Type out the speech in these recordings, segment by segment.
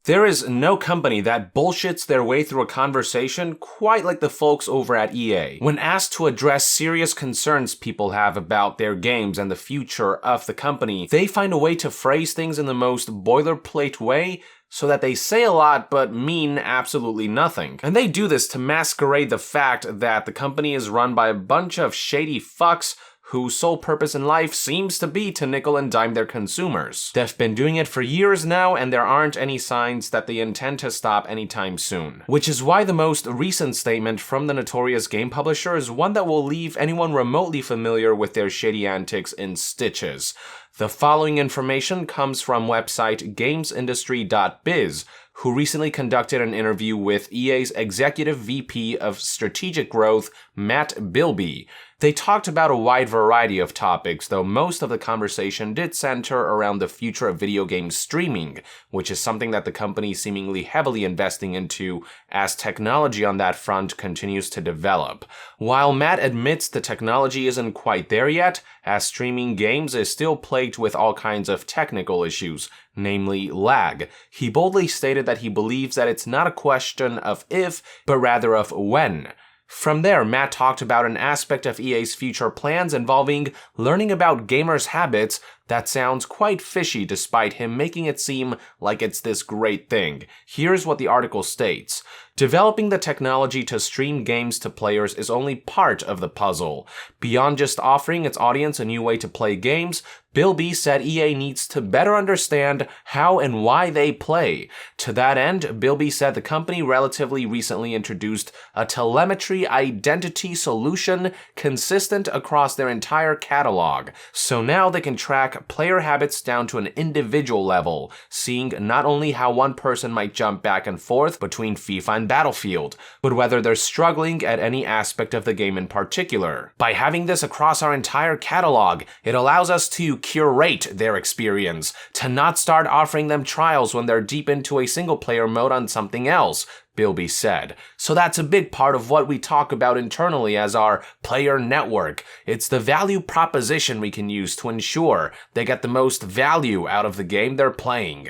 There is no company that bullshits their way through a conversation quite like the folks over at EA. When asked to address serious concerns people have about their games and the future of the company, they find a way to phrase things in the most boilerplate way so that they say a lot but mean absolutely nothing. And they do this to masquerade the fact that the company is run by a bunch of shady fucks whose sole purpose in life seems to be to nickel and dime their consumers. They've been doing it for years now, and there aren't any signs that they intend to stop anytime soon. Which is why the most recent statement from the notorious game publisher is one that will leave anyone remotely familiar with their shady antics in stitches. The following information comes from website gamesindustry.biz, who recently conducted an interview with EA's Executive VP of Strategic Growth, Matt Bilbey. They talked about a wide variety of topics, though most of the conversation did center around the future of video game streaming, which is something that the company is seemingly heavily investing into as technology on that front continues to develop. While Matt admits the technology isn't quite there yet, as streaming games is still plagued with all kinds of technical issues, namely lag, he boldly stated that he believes that it's not a question of if, but rather of when. From there, Matt talked about an aspect of EA's future plans involving learning about gamers' habits that sounds quite fishy despite him making it seem like it's this great thing. Here's what the article states. Developing the technology to stream games to players is only part of the puzzle. Beyond just offering its audience a new way to play games, Bilbey said EA needs to better understand how and why they play. To that end, Bilbey said the company relatively recently introduced a telemetry identity solution consistent across their entire catalog. So now they can track player habits down to an individual level, seeing not only how one person might jump back and forth between FIFA and Battlefield, but whether they're struggling at any aspect of the game in particular. By having this across our entire catalog, it allows us to curate their experience, to not start offering them trials when they're deep into a single-player mode on something else, Bilbey said. So that's a big part of what we talk about internally as our player network. It's the value proposition we can use to ensure they get the most value out of the game they're playing.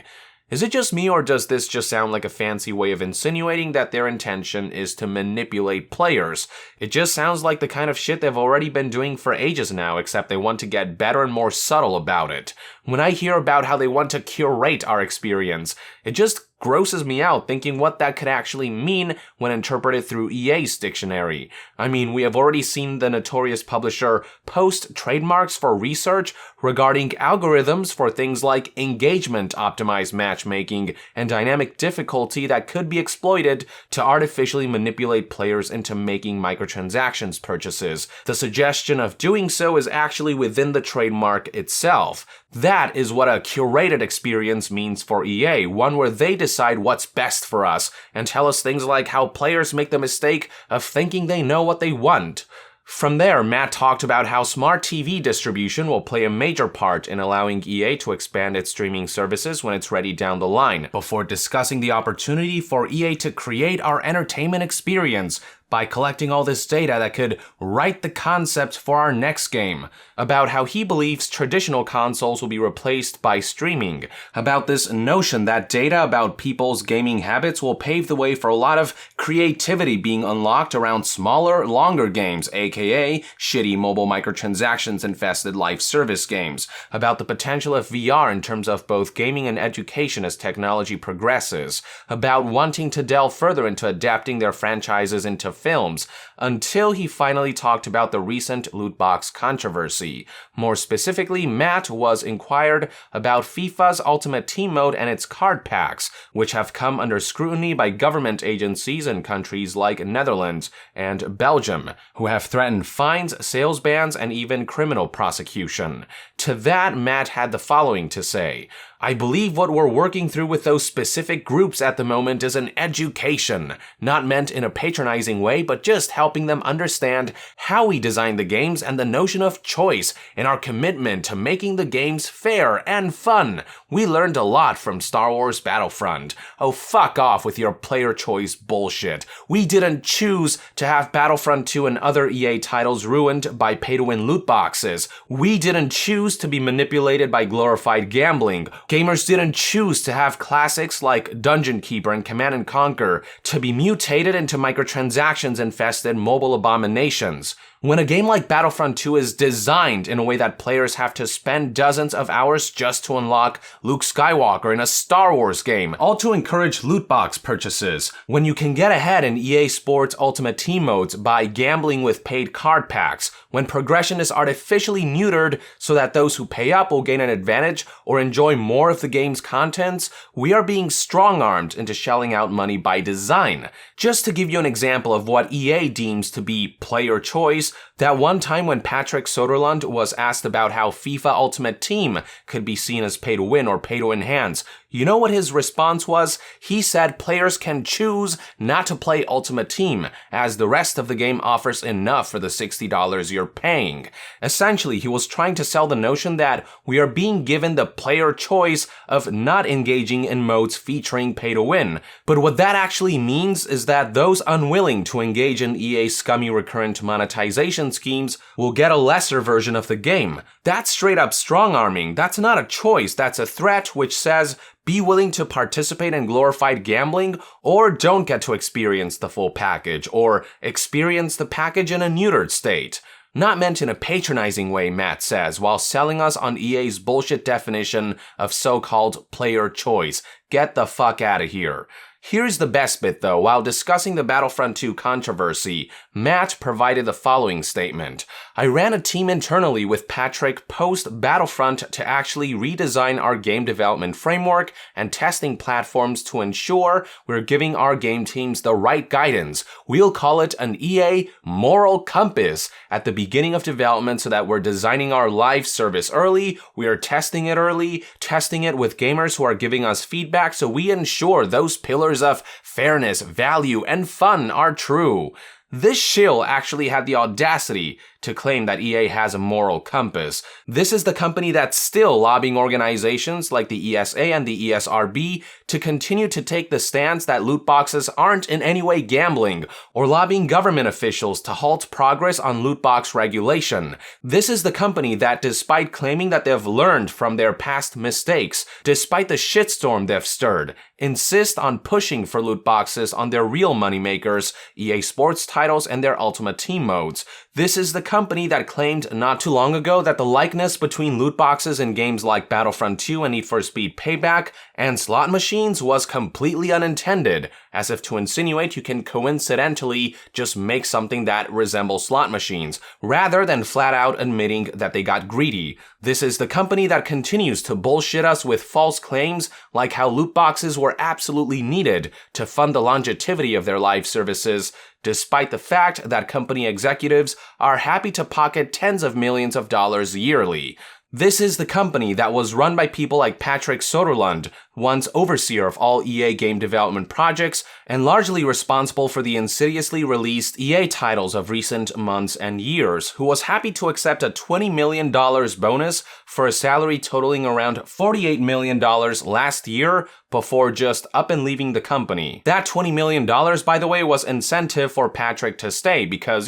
Is it just me, or does this just sound like a fancy way of insinuating that their intention is to manipulate players? It just sounds like the kind of shit they've already been doing for ages now, except they want to get better and more subtle about it. When I hear about how they want to curate our experience, it just grosses me out thinking what that could actually mean when interpreted through EA's dictionary. I mean, we have already seen the notorious publisher post trademarks for research regarding algorithms for things like engagement-optimized matchmaking and dynamic difficulty that could be exploited to artificially manipulate players into making microtransactions purchases. The suggestion of doing so is actually within the trademark itself. That is what a curated experience means for EA, one where they decide what's best for us and tell us things like how players make the mistake of thinking they know what they want. From there, Matt talked about how smart TV distribution will play a major part in allowing EA to expand its streaming services when it's ready down the line, before discussing the opportunity for EA to create our entertainment experience by collecting all this data that could write the concept for our next game, about how he believes traditional consoles will be replaced by streaming, about this notion that data about people's gaming habits will pave the way for a lot of creativity being unlocked around smaller, longer games, aka shitty mobile microtransactions-infested live service games, about the potential of VR in terms of both gaming and education as technology progresses, about wanting to delve further into adapting their franchises into films, until he finally talked about the recent loot box controversy. More specifically, Matt was inquired about FIFA's Ultimate Team mode and its card packs, which have come under scrutiny by government agencies in countries like Netherlands and Belgium, who have threatened fines, sales bans, and even criminal prosecution. To that, Matt had the following to say. I believe what we're working through with those specific groups at the moment is an education, not meant in a patronizing way, but just helping them understand how we design the games and the notion of choice and our commitment to making the games fair and fun. We learned a lot from Star Wars Battlefront. Oh, fuck off with your player choice bullshit. We didn't choose to have Battlefront 2 and other EA titles ruined by pay-to-win loot boxes. We didn't choose to be manipulated by glorified gambling Gamers didn't choose to have classics like Dungeon Keeper and Command & Conquer to be mutated into microtransactions-infested mobile abominations. When a game like Battlefront 2 is designed in a way that players have to spend dozens of hours just to unlock Luke Skywalker in a Star Wars game, all to encourage loot box purchases, when you can get ahead in EA Sports Ultimate Team modes by gambling with paid card packs, when progression is artificially neutered so that those who pay up will gain an advantage or enjoy more of the game's contents, we are being strong-armed into shelling out money by design. Just to give you an example of what EA deems to be player choice, that one time when Patrick Soderlund was asked about how FIFA Ultimate Team could be seen as pay to win or pay to enhance, you know what his response was? He said players can choose not to play Ultimate Team, as the rest of the game offers enough for the $60 you're paying. Essentially, he was trying to sell the notion that we are being given the player choice of not engaging in modes featuring pay to win. But what that actually means is that those unwilling to engage in EA's scummy recurrent monetization schemes will get a lesser version of the game. That's straight up strong-arming. That's not a choice, that's a threat which says, be willing to participate in glorified gambling, or don't get to experience the full package, or experience the package in a neutered state. Not meant in a patronizing way, Matt says, while selling us on EA's bullshit definition of so-called player choice. Get the fuck out of here. Here's the best bit though. While discussing the Battlefront 2 controversy, Matt provided the following statement. I ran a team internally with Patrick post-Battlefront to actually redesign our game development framework and testing platforms to ensure we're giving our game teams the right guidance. We'll call it an EA moral compass at the beginning of development so that we're designing our live service early, we are testing it early, testing it with gamers who are giving us feedback so we ensure those pillars of fairness, value, and fun are true. This shill actually had the audacity to claim that EA has a moral compass. This is the company that's still lobbying organizations like the ESA and the ESRB to continue to take the stance that loot boxes aren't in any way gambling, or lobbying government officials to halt progress on loot box regulation. This is the company that, despite claiming that they've learned from their past mistakes, despite the shitstorm they've stirred, insist on pushing for loot boxes on their real moneymakers, EA Sports titles, and their Ultimate Team modes. This is the company that claimed not too long ago that the likeness between loot boxes in games like Battlefront 2 and Need for Speed Payback and slot machines was completely unintended, as if to insinuate you can coincidentally just make something that resembles slot machines, rather than flat out admitting that they got greedy. This is the company that continues to bullshit us with false claims like how loot boxes were absolutely needed to fund the longevity of their live services, despite the fact that company executives are happy to pocket tens of millions of dollars yearly. This is the company that was run by people like Patrick Soderlund, once overseer of all EA game development projects and largely responsible for the insidiously released EA titles of recent months and years, who was happy to accept a $20 million bonus for a salary totaling around $48 million last year before just up and leaving the company. That $20 million, by the way, was incentive for Patrick to stay because,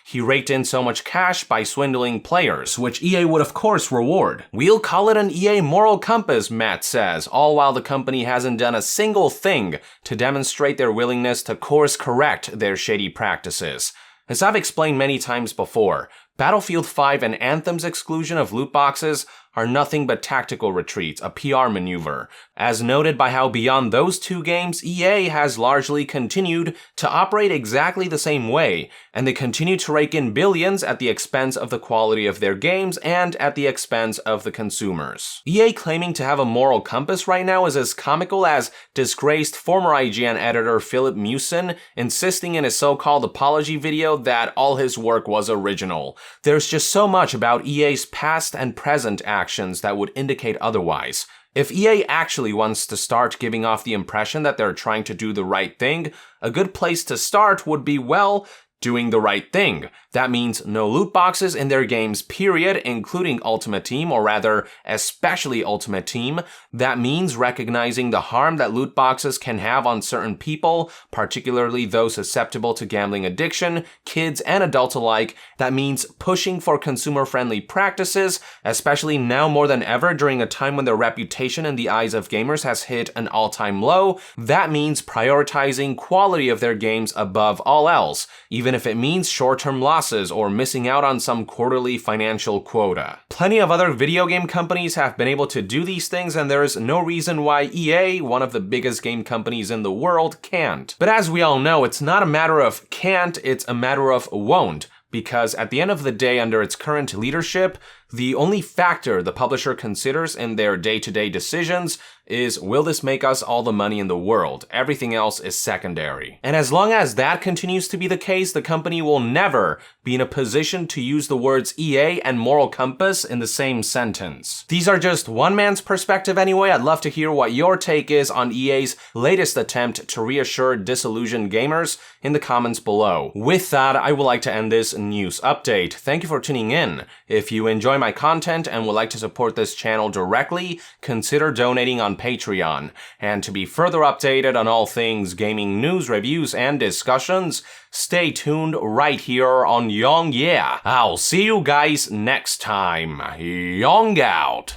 he raked in so much cash by swindling players, which EA would of course reward. We'll call it an EA moral compass, Matt says, all while the company hasn't done a single thing to demonstrate their willingness to course correct their shady practices. As I've explained many times before, Battlefield 5 and Anthem's exclusion of loot boxes are nothing but tactical retreats, a PR maneuver, as noted by how beyond those two games, EA has largely continued to operate exactly the same way, and they continue to rake in billions at the expense of the quality of their games and at the expense of the consumers. EA claiming to have a moral compass right now is as comical as disgraced former IGN editor Philip Mewson insisting in his so-called apology video that all his work was original. There's just so much about EA's past and present actions that would indicate otherwise. If EA actually wants to start giving off the impression that they're trying to do the right thing, a good place to start would be, well, doing the right thing. That means no loot boxes in their games, period, including Ultimate Team, or rather, especially Ultimate Team. That means recognizing the harm that loot boxes can have on certain people, particularly those susceptible to gambling addiction, kids and adults alike. That means pushing for consumer-friendly practices, especially now more than ever during a time when their reputation in the eyes of gamers has hit an all-time low. That means prioritizing quality of their games above all else, even if it means short-term losses or missing out on some quarterly financial quota. Plenty of other video game companies have been able to do these things, and there is no reason why EA, one of the biggest game companies in the world, can't. But as we all know, it's not a matter of can't, it's a matter of won't. Because at the end of the day, under its current leadership, the only factor the publisher considers in their day-to-day decisions is, will this make us all the money in the world? Everything else is secondary. And as long as that continues to be the case, the company will never be in a position to use the words EA and moral compass in the same sentence. These are just one man's perspective anyway. I'd love to hear what your take is on EA's latest attempt to reassure disillusioned gamers in the comments below. With that, I would like to end this news update. Thank you for tuning in. If you enjoy my content and would like to support this channel directly, consider donating on Patreon. And to be further updated on all things gaming news, reviews, and discussions, stay tuned right here on Young Yeah. I'll see you guys next time. Young out.